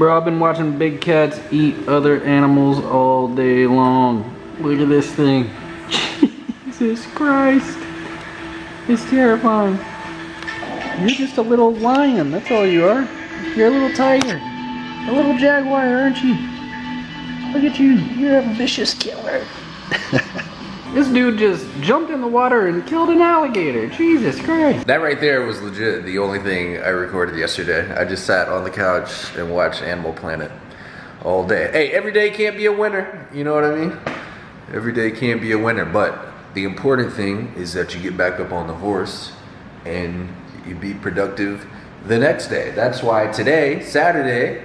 bro. I've been watching big cats eat other animals all day long. Look at this thing. Jesus Christ. It's terrifying. You're just a little lion, that's all you are. You're a little tiger. A little jaguar, aren't you? Look at you. You're a vicious killer. This dude just jumped in the water and killed an alligator. Jesus Christ. That right there was legit the only thing I recorded yesterday. I just sat on the couch and watched Animal Planet all day. Hey, every day can't be a winner. You know what I mean? Every day can't be a winner. But the important thing is that you get back up on the horse and you be productive the next day. That's why today, Saturday,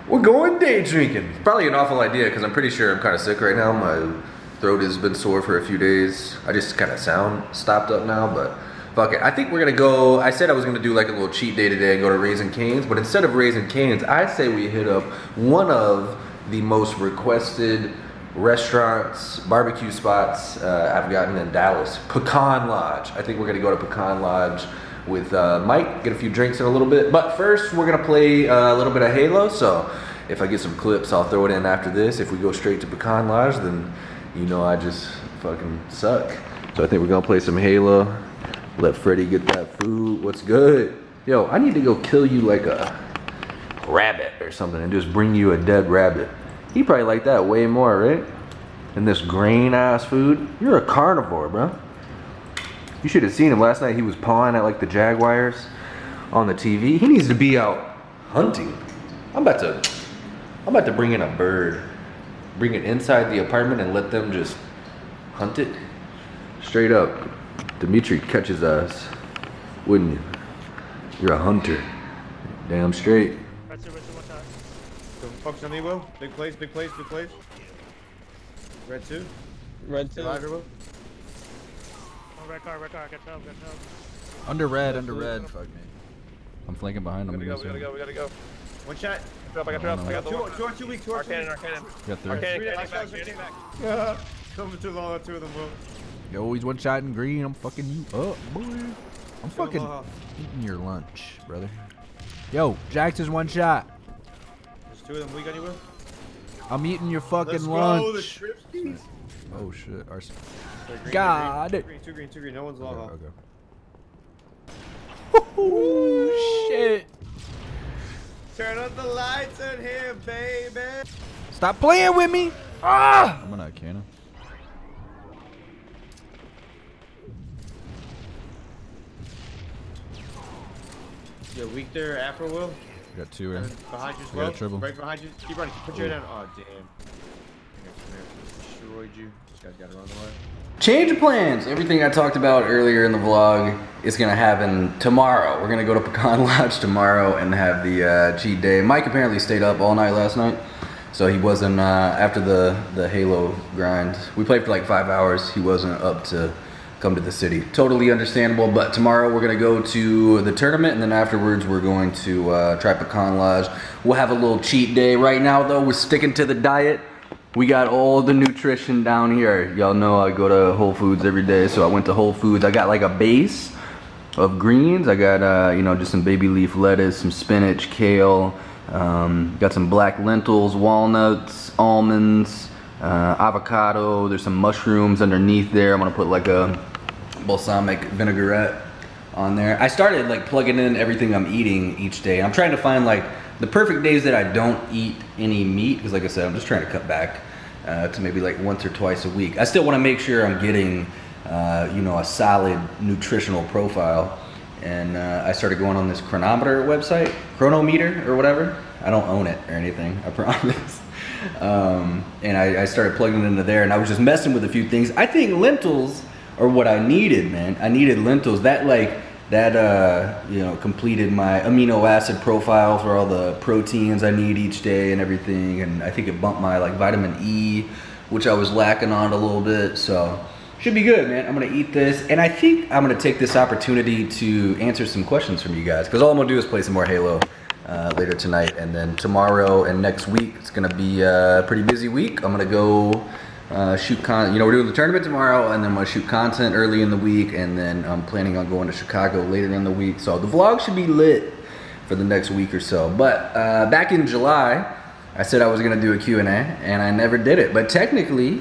we're going day drinking. Probably an awful idea because I'm pretty sure I'm kind of sick right now. My throat has been sore for a few days. I just kind of sound stopped up now, but fuck it. I think we're gonna go, I said I was gonna do like a little cheat day today and go to Raising Cane's, but instead of Raising Cane's, I say we hit up one of the most requested restaurants, barbecue spots I've gotten in Dallas, Pecan Lodge. I think we're gonna go to Pecan Lodge with Mike, get a few drinks in a little bit. But first, we're gonna play a little bit of Halo, so if I get some clips, I'll throw it in after this. If we go straight to Pecan Lodge, then you know I just fucking suck. So I think we're gonna play some Halo, let Freddy get that food. What's good? Yo, I need to go kill you like a rabbit or something and just bring you a dead rabbit. He probably like that way more, right? Than this grain ass food. You're a carnivore, bro. You should have seen him last night. He was pawing at like the jaguars on the TV. He needs to be out hunting. I'm about to bring in a bird. Bring it inside the apartment and let them just hunt it. Straight up. Dimitri catches us, wouldn't you? You're a hunter. Damn straight. Right two, watch out. Focus on me, Will. Big plays, big plays, big plays. Red 2. Red 2. Roger, Will. Oh, red car, get help. Under red. Fuck me. I'm flanking behind him. We gotta go. One shot. I got the one. Two on 2 weak, 2 on 2 weak. Arcane. Got three. Arcane, back. Coming too long on 2 of them, Will. Yo, he's one shot in green. I'm fucking you up, boy. I'm fucking eating your lunch, brother. Yo, Jax is one shot. There's 2 of them weak on you, Will. I'm eating your fucking Let's lunch. go, the Shripskis. Oh shit. Green, God. Two green. No one's long. Okay. Oh shit. Turn on the lights in here, baby. Stop playing with me. Ah! I'm gonna cannon. You're weak there, Afro, Will. Got 2 in. Behind you as We well. got triple. Right behind you. Keep running. Put your head down. Oh, damn. I destroyed you. This guy's got to run away. Change of plans. Everything I talked about earlier in the vlog is gonna happen tomorrow. We're gonna go to Pecan Lodge tomorrow and have the cheat day. Mike apparently stayed up all night last night, so he wasn't, after the Halo grind. We played for like 5 hours. He wasn't up to come to the city. Totally understandable, but tomorrow we're gonna go to the tournament and then afterwards we're going to try Pecan Lodge. We'll have a little cheat day. Right now though, we're sticking to the diet. We got all the nutrition down here. Y'all know I go to Whole Foods every day, so I went to Whole Foods. I got like a base of greens. I got, you know, just some baby leaf lettuce, some spinach, kale, got some black lentils, walnuts, almonds, avocado. There's some mushrooms underneath there. I'm gonna put like a balsamic vinaigrette on there. I started like plugging in everything I'm eating each day. I'm trying to find like the perfect days that I don't eat any meat, because like I said, I'm just trying to cut back to maybe like once or twice a week. I still want to make sure I'm getting, you know, a solid nutritional profile. And I started going on this chronometer website, chronometer or whatever. I don't own it or anything, I promise. And I started plugging it into there, and I was just messing with a few things. I think lentils are what I needed, man. I needed lentils. That you know, completed my amino acid profile for all the proteins I need each day and everything, and I think it bumped my like vitamin E, which I was lacking on a little bit, so should be good, man. I'm gonna eat this, and I think I'm gonna take this opportunity to answer some questions from you guys, because all I'm gonna do is play some more Halo later tonight, and then tomorrow and next week it's gonna be a pretty busy week. I'm gonna go shoot content. You know, we're doing the tournament tomorrow, and then I'm gonna shoot content early in the week, and then I'm planning on going to Chicago later in the week. So the vlog should be lit for the next week or so. But back in July, I said I was gonna do a Q&A, and I never did it. But technically,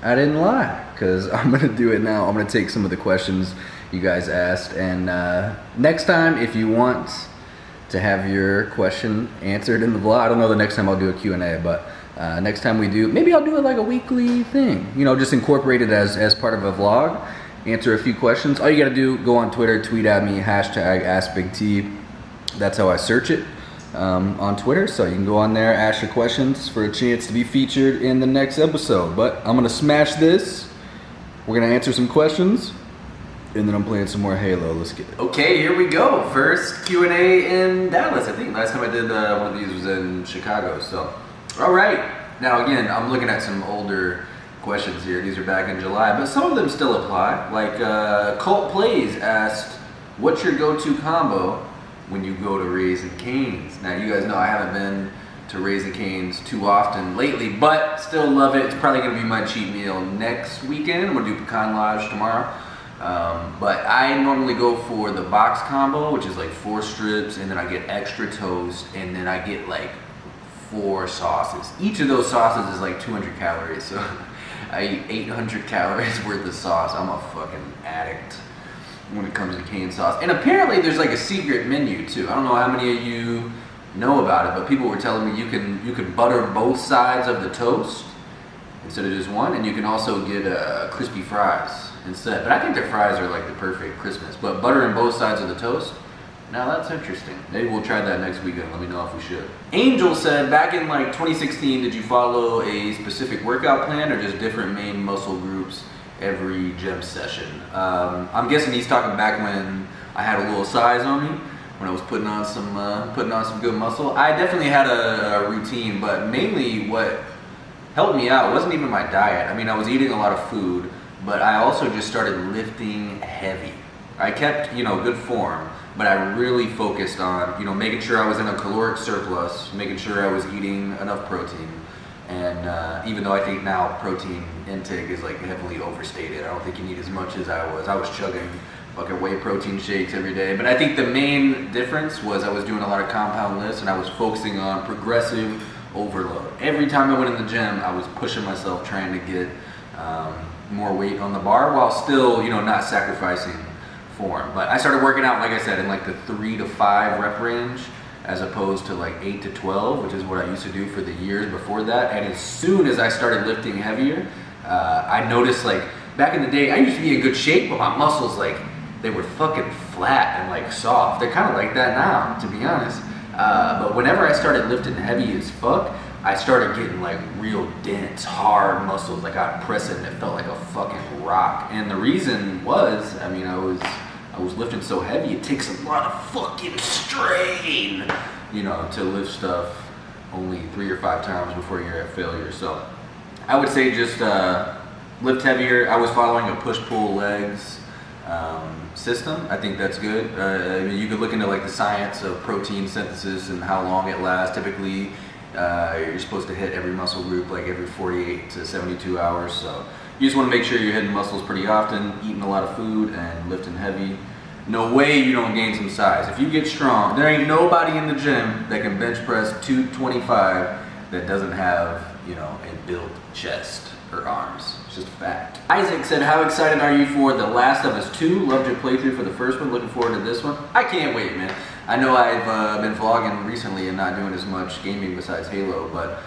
I didn't lie, because I'm gonna do it now. I'm gonna take some of the questions you guys asked, and next time, if you want to have your question answered in the vlog, I don't know the next time I'll do a Q&A, but next time we do, maybe I'll do it like a weekly thing, you know, just incorporate it as part of a vlog, answer a few questions. All you gotta do, go on Twitter, tweet at me, hashtag AskBigT. That's how I search it on Twitter. So you can go on there, ask your questions for a chance to be featured in the next episode. But I'm gonna smash this. We're gonna answer some questions, and then I'm playing some more Halo. Let's get it. Okay, here we go. First Q&A in Dallas. I think last time I did one of these was in Chicago. So, all right. Now again, I'm looking at some older questions here. These are back in July, but some of them still apply. Like Colt Plays asked, "What's your go-to combo when you go to Raising Cane's?" Now you guys know I haven't been to Raising Cane's too often lately, but still love it. It's probably gonna be my cheat meal next weekend. I'm gonna do Pecan Lodge tomorrow. But I normally go for the box combo, which is like 4 strips, and then I get extra toast, and then I get like 4 sauces. Each of those sauces is like 200 calories, so I eat 800 calories worth of sauce. I'm a fucking addict when it comes to cane sauce. And apparently there's like a secret menu too. I don't know how many of you know about it, but people were telling me you can butter both sides of the toast instead of just one, and you can also get crispy fries instead. But I think their fries are like the perfect crispness. But buttering both sides of the toast, now that's interesting. Maybe we'll try that next weekend. Let me know if we should. Angel said, back in like 2016, did you follow a specific workout plan or just different main muscle groups every gym session? I'm guessing he's talking back when I had a little size on me, when I was putting on some good muscle. I definitely had a routine, but mainly what helped me out wasn't even my diet. I mean, I was eating a lot of food, but I also just started lifting heavy. I kept, good form, but I really focused on, making sure I was in a caloric surplus, making sure I was eating enough protein. And even though I think now protein intake is like heavily overstated, I don't think you need as much as I was. I was chugging fucking whey protein shakes every day. But I think the main difference was I was doing a lot of compound lifts, and I was focusing on progressive overload. Every time I went in the gym, I was pushing myself, trying to get more weight on the bar while still, not sacrificing form. But I started working out, like I said, in like the 3 to 5 rep range, as opposed to like 8 to 12, which is what I used to do for the years before that. And as soon as I started lifting heavier, I noticed, like, back in the day, I used to be in good shape, but my muscles, like, they were fucking flat and like soft. They're kind of like that now, to be honest. But whenever I started lifting heavy as fuck, I started getting like real dense, hard muscles. Like I'd press it and it felt like a fucking rock. And the reason was, I was lifting so heavy, it takes a lot of fucking strain, to lift stuff only 3 or 5 times before you're at failure. So I would say just lift heavier. I was following a push-pull legs system. I think that's good. You could look into like the science of protein synthesis and how long it lasts. Typically, you're supposed to hit every muscle group like every 48 to 72 hours. So you just want to make sure you're hitting muscles pretty often, eating a lot of food, and lifting heavy. No way you don't gain some size. If you get strong, there ain't nobody in the gym that can bench press 225 that doesn't have, a built chest or arms. It's just a fact. Isaac said, how excited are you for The Last of Us 2? Loved your playthrough for the first one. Looking forward to this one. I can't wait, man. I know I've been vlogging recently and not doing as much gaming besides Halo, but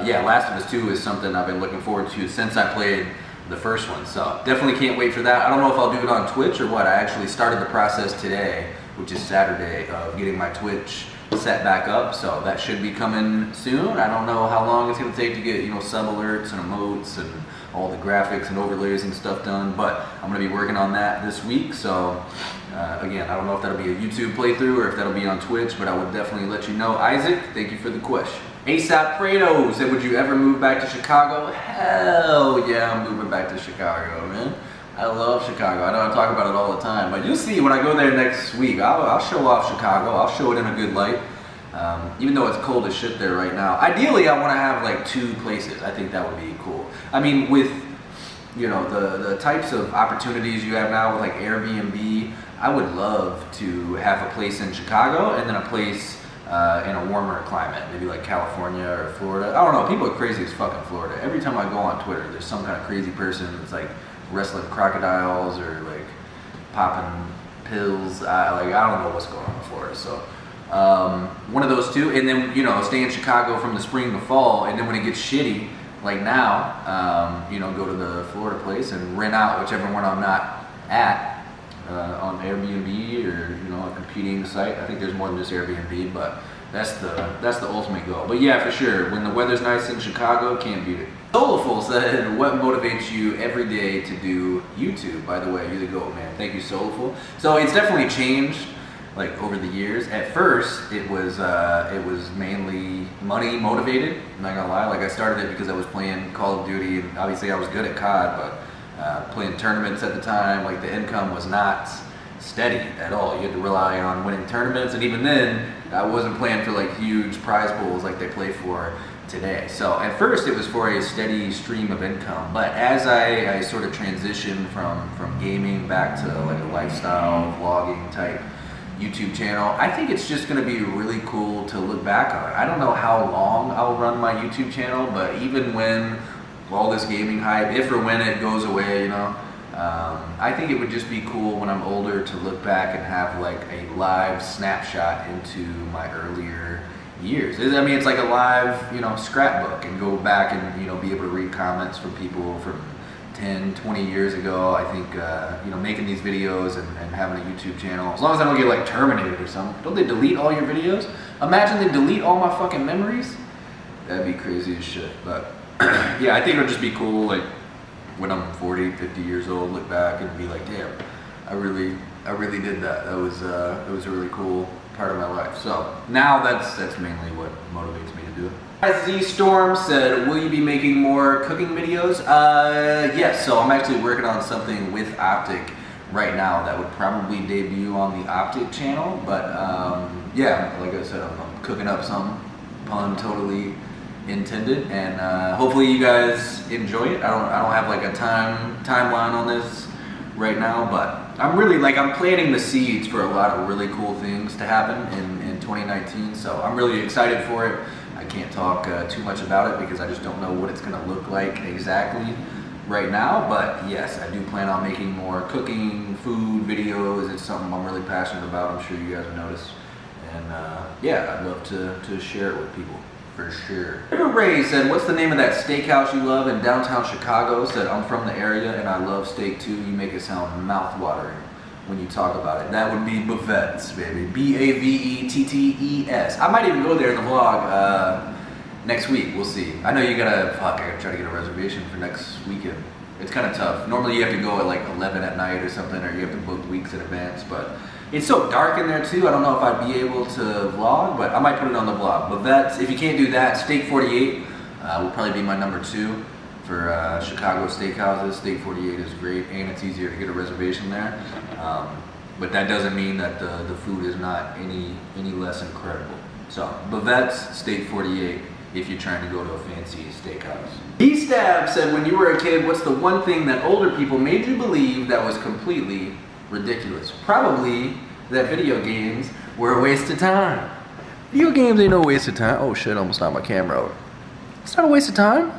yeah, Last of Us 2 is something I've been looking forward to since I played the first one. So definitely can't wait for that. I don't know if I'll do it on Twitch or what. I actually started the process today, which is Saturday, of getting my Twitch set back up, so that should be coming soon. I don't know how long it's going to take to get sub alerts and emotes and all the graphics and overlays and stuff done, but I'm going to be working on that this week. So again, I don't know if that'll be a YouTube playthrough or if that'll be on Twitch, but I would definitely let you know. Isaac, thank you for the question. ASAP Fredo said, would you ever move back to Chicago? Hell yeah, I'm moving back to Chicago, man. I love Chicago. I know I talk about it all the time, but you'll see when I go there next week. I'll show off Chicago. I'll show it in a good light. Even though it's cold as shit there right now. Ideally, I want to have like 2 places. I think that would be cool. I mean, with you know, the types of opportunities you have now with like Airbnb, I would love to have a place in Chicago and then a place in a warmer climate, maybe like California or Florida. I don't know, people are crazy as fuck in Florida. Every time I go on Twitter, there's some kind of crazy person that's like wrestling crocodiles or like popping pills. I don't know what's going on in Florida. So one of those two, and then, you know, stay in Chicago from the spring to fall, and then when it gets shitty, like now, you know, go to the Florida place and rent out whichever one I'm not at on Airbnb or, you know, a competing site. I think there's more than just Airbnb, but that's the ultimate goal. But yeah, for sure, when the weather's nice in Chicago, can't beat it. Soulful said, what motivates you every day to do YouTube? By the way, you're the GOAT, man. Thank you, Soulful. So it's definitely changed, like, over the years. At first, it was mainly money motivated. I'm not gonna lie. Like, I started it because I was playing Call of Duty, and obviously I was good at COD, but playing tournaments at the time, like, the income was not steady at all. You had to rely on winning tournaments, and even then, I wasn't playing for like huge prize pools like they play for today. So at first it was for a steady stream of income, but as I sort of transitioned from gaming back to like a lifestyle vlogging type YouTube channel, I think it's just going to be really cool to look back on. I don't know how long I'll run my YouTube channel, but even when all this gaming hype, if or when it goes away, you know, I think it would just be cool when I'm older to look back and have like a live snapshot into my earlier years. I mean, it's like a live, you know, scrapbook, and go back and, you know, be able to read comments from people from 10, 20 years ago. I think, you know, making these videos and having a YouTube channel, as long as I don't get like terminated or something. Don't they delete all your videos? Imagine they delete all my fucking memories. That'd be crazy as shit. But yeah, I think it'll just be cool, like, when I'm 40, 50 years old, look back and be like, damn, I really did that. That was a really cool part of my life. So now that's mainly what motivates me to do it. Z Storm said, will you be making more cooking videos? Yes, so I'm actually working on something with Optic right now that would probably debut on the Optic channel, but yeah, like I said, I'm cooking up something, pun totally intended, and hopefully you guys enjoy it. I don't have like a timeline on this right now, but I'm really I'm planting the seeds for a lot of really cool things to happen in 2019, so I'm really excited for it. I can't talk too much about it because I just don't know what it's gonna look like exactly right now, but yes, I do plan on making more cooking, food videos. It's something I'm really passionate about. I'm sure you guys have noticed, and yeah, I'd love to share it with people. For sure. Ray said, what's the name of that steakhouse you love in downtown Chicago? Said, I'm from the area and I love steak too. You make it sound mouth-watering when you talk about it. That would be Bavette's, baby. Bavette's. I might even go there in the vlog next week. We'll see. I know I gotta try to get a reservation for next weekend. It's kind of tough. Normally you have to go at like 11 at night or something, or you have to book weeks in advance, but it's so dark in there too. I don't know if I'd be able to vlog, but I might put it on the vlog. But that's, if you can't do that, Steak 48 will probably be my number 2 for Chicago steakhouses. Steak 48 is great, and it's easier to get a reservation there. But that doesn't mean that the food is not any less incredible. So Bavette's, Steak 48, if you're trying to go to a fancy steakhouse. B-Stab said, when you were a kid, what's the one thing that older people made you believe that was completely ridiculous? Probably that video games were a waste of time. Video games ain't no waste of time. Oh shit, I almost knocked my camera over. It's not a waste of time.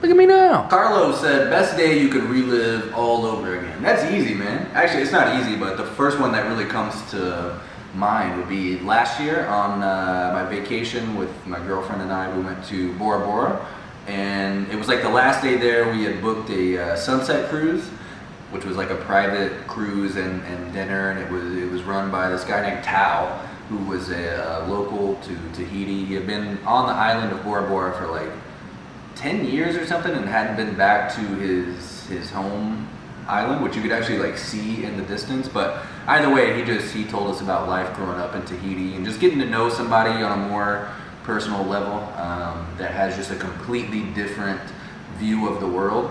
Look at me now. Carlos said, best day you could relive all over again. That's easy, man. Actually, it's not easy, but the first one that really comes to mind would be last year on my vacation with my girlfriend and I. We went to Bora Bora, and it was like the last day there. We had booked a sunset cruise, which was like a private cruise and dinner, and it was run by this guy named Tao, who was a local to Tahiti. He had been on the island of Bora Bora for like 10 years or something, and hadn't been back to his home island, which you could actually like see in the distance. But either way, he told us about life growing up in Tahiti and just getting to know somebody on a more personal level that has just a completely different view of the world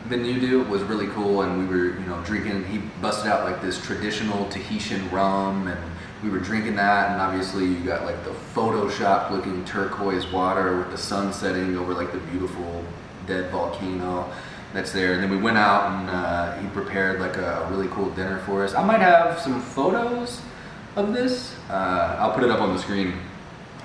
than you do. Was really cool. And we were, you know, drinking. He busted out like this traditional Tahitian rum, and we were drinking that. And obviously you got like the Photoshop looking turquoise water with the sun setting over like the beautiful dead volcano. that's there. And then we went out and he prepared like a really cool dinner for us. I might have some photos of this. I'll put it up on the screen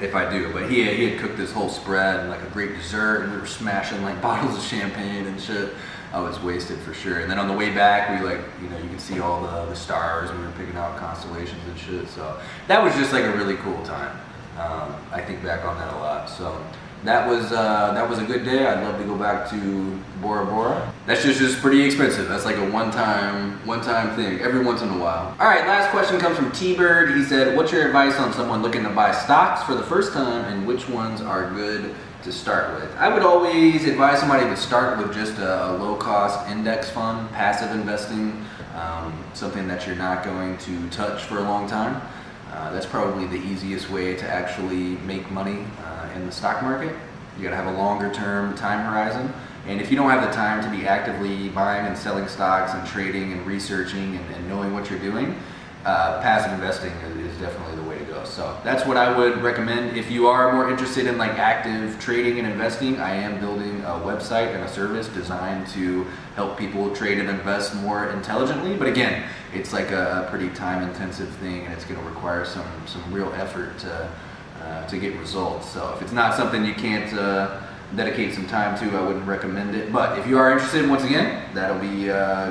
if I do. But he had cooked this whole spread and like a great dessert, and we were smashing like bottles of champagne and shit. I was wasted for sure. And then on the way back, we like, you know, you can see all the stars. We were picking out constellations and shit. So that was just like a really cool time. I think back on that a lot. So that was a good day. I'd love to go back to Bora Bora. That's just pretty expensive. That's like a one-time thing every once in a while. All right, last question comes from T-Bird. He said, what's your advice on someone looking to buy stocks for the first time, and which ones are good to start with? I would always advise somebody to start with just a low-cost index fund, passive investing, something that you're not going to touch for a long time. That's probably the easiest way to actually make money in the stock market. You gotta have a longer term time horizon. And if you don't have the time to be actively buying and selling stocks and trading and researching and knowing what you're doing, passive investing is definitely the way to go. So that's what I would recommend. If you are more interested in like active trading and investing, I am building a website and a service designed to help people trade and invest more intelligently. But again, it's like a pretty time intensive thing, and it's going to require some real effort to get results. So if it's not something you can't dedicate some time to, I wouldn't recommend it. But if you are interested, once again, that'll be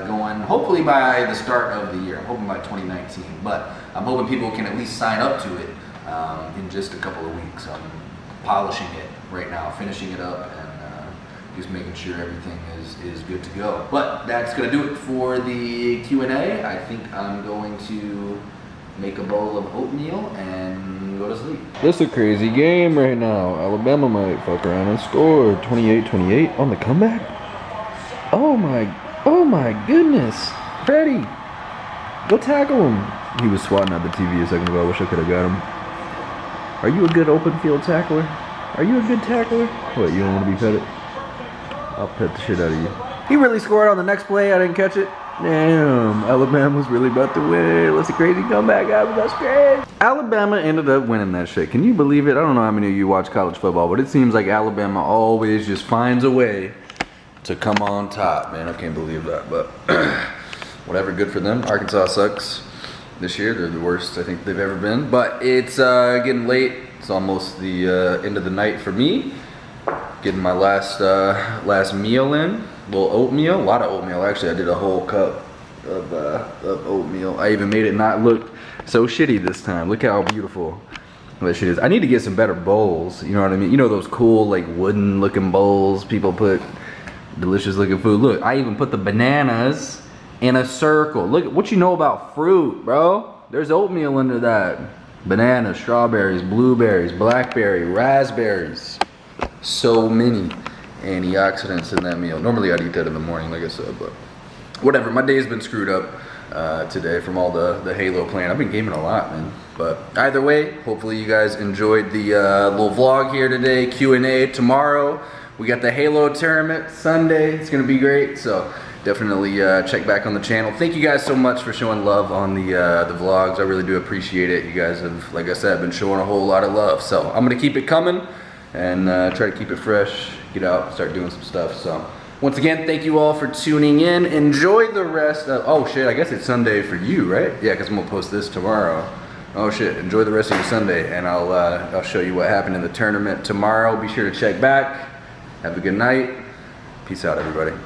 going hopefully by the start of the year. I'm hoping by 2019, but I'm hoping people can at least sign up to it in just a couple of weeks. I'm polishing it right now, finishing it up, and just making sure everything is good to go. But that's gonna do it for the Q&A. I think I'm going to make a bowl of oatmeal and go to sleep. This is a crazy game right now. Alabama might fuck around and score 28-28 on the comeback. Oh my goodness. Freddie, go tackle him. He was swatting at the TV a second ago. I wish I could have got him. Are you a good open field tackler? Are you a good tackler? What, you don't want to be petted? I'll pet the shit out of you. He really scored on the next play. I didn't catch it. Damn, Alabama was really about to win. That's a crazy comeback, guys. That's great. Alabama ended up winning that shit. Can you believe it? I don't know how many of you watch college football, but it seems like Alabama always just finds a way to come on top, man. I can't believe that, but whatever, good for them. Arkansas sucks this year. They're the worst I think they've ever been, but it's getting late. It's almost the end of the night for me. Getting my last meal in. A little oatmeal, a lot of oatmeal. Actually, I did a whole cup of oatmeal. I even made it not look so shitty this time. Look how beautiful that shit is. I need to get some better bowls. You know what I mean? You know those cool like wooden looking bowls people put delicious looking food. Look, I even put the bananas in a circle. Look, what you know about fruit, bro? There's oatmeal under that. Bananas, strawberries, blueberries, blackberry, raspberries. So many antioxidants in that meal. Normally I'd eat that in the morning, like I said, but whatever. My day's been screwed up today from all the Halo playing. I've been gaming a lot, man. But either way, hopefully you guys enjoyed the little vlog here today. Q&A tomorrow. We got the Halo tournament Sunday. It's gonna be great. So definitely check back on the channel. Thank you guys so much for showing love on the vlogs. I really do appreciate it. You guys have, like I said, been showing a whole lot of love. So I'm gonna keep it coming and try to keep it fresh. Get out, start doing some stuff. So once again, thank you all for tuning in. Enjoy the rest of, oh shit, I guess it's Sunday for you, right? Yeah, because I'm gonna post this tomorrow. Oh shit, enjoy the rest of your Sunday, and I'll show you what happened in the tournament tomorrow. Be sure to check back. Have a good night. Peace out, everybody.